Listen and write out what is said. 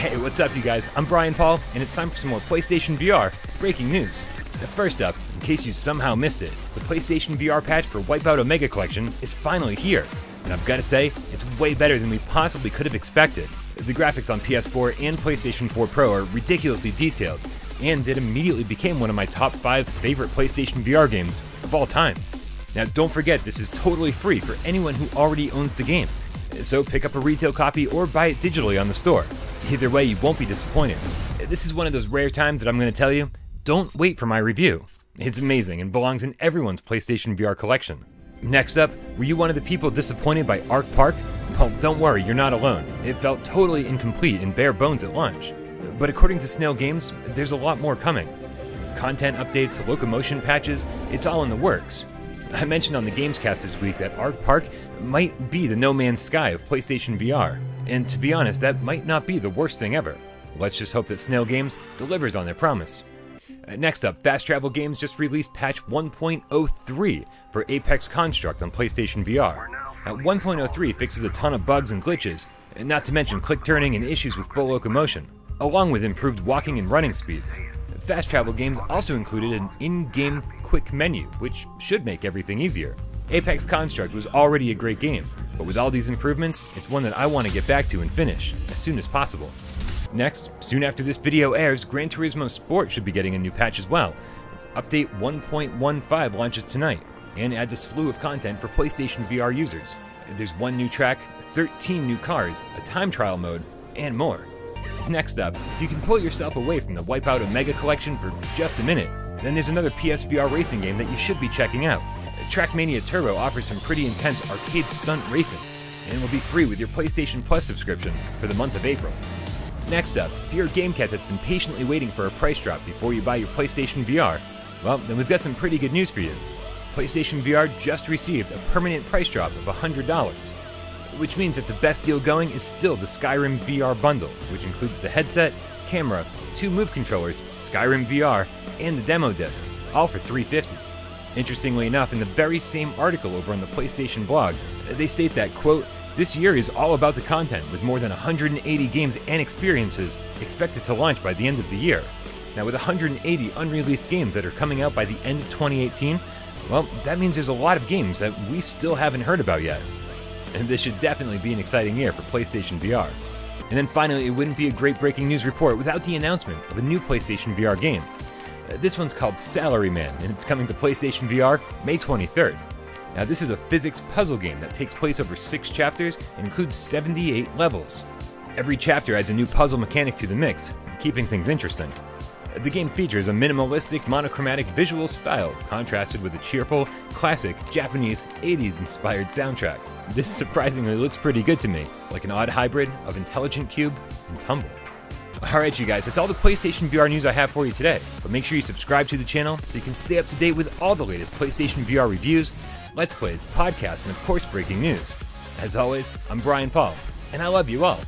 Hey, what's up you guys? I'm Brian Paul, and it's time for some more PlayStation VR breaking news. First up, in case you somehow missed it, the PlayStation VR patch for Wipeout Omega Collection is finally here. And I've got to say, it's way better than we possibly could have expected. The graphics on PS4 and PlayStation 4 Pro are ridiculously detailed, and it immediately became one of my top 5 favorite PlayStation VR games of all time. Now don't forget, this is totally free for anyone who already owns the game, so pick up a retail copy or buy it digitally on the store. Either way, you won't be disappointed. This is one of those rare times that I'm going to tell you, don't wait for my review. It's amazing and belongs in everyone's PlayStation VR collection. Next up, were you one of the people disappointed by ARK Park? Well, don't worry, you're not alone. It felt totally incomplete and bare bones at launch. But according to Snail Games, there's a lot more coming. Content updates, locomotion patches, it's all in the works. I mentioned on the Gamescast this week that ARK Park might be the No Man's Sky of PlayStation VR. And to be honest, that might not be the worst thing ever. Let's just hope that Snail Games delivers on their promise. Next up, Fast Travel Games just released patch 1.03 for Apex Construct on PlayStation VR. Now, 1.03 fixes a ton of bugs and glitches, and not to mention click turning and issues with full locomotion, along with improved walking and running speeds. Fast Travel Games also included an in-game quick menu, which should make everything easier. Apex Construct was already a great game, but with all these improvements, it's one that I want to get back to and finish as soon as possible. Next, soon after this video airs, Gran Turismo Sport should be getting a new patch as well. Update 1.15 launches tonight, and adds a slew of content for PlayStation VR users. There's 1 new track, 13 new cars, a time trial mode, and more. Next up, if you can pull yourself away from the Wipeout Omega Collection for just a minute, then there's another PSVR racing game that you should be checking out. TRACKMANIA Turbo offers some pretty intense arcade stunt racing, and will be free with your PlayStation Plus subscription for the month of April. Next up, if you're a game cat that's been patiently waiting for a price drop before you buy your PlayStation VR, well, then we've got some pretty good news for you. PlayStation VR just received a permanent price drop of $100, which means that the best deal going is still the Skyrim VR bundle, which includes the headset, camera, 2 Move controllers, Skyrim VR, and the demo disc, all for $350. Interestingly enough, in the very same article over on the PlayStation blog, they state that, quote, "This year is all about the content, with more than 180 games and experiences expected to launch by the end of the year." Now, with 180 unreleased games that are coming out by the end of 2018, well, that means there's a lot of games that we still haven't heard about yet. And this should definitely be an exciting year for PlayStation VR. And then finally, it wouldn't be a great breaking news report without the announcement of a new PlayStation VR game. This one's called Salaryman, and it's coming to PlayStation VR May 23rd. Now, this is a physics puzzle game that takes place over 6 chapters and includes 78 levels. Every chapter adds a new puzzle mechanic to the mix, keeping things interesting. The game features a minimalistic, monochromatic visual style, contrasted with a cheerful, classic, Japanese, 80s-inspired soundtrack. This surprisingly looks pretty good to me, like an odd hybrid of Intelligent Cube and Tumble. Alright you guys, that's all the PlayStation VR news I have for you today, but make sure you subscribe to the channel so you can stay up to date with all the latest PlayStation VR reviews, Let's Plays, podcasts, and of course breaking news. As always, I'm Brian Paul, and I love you all.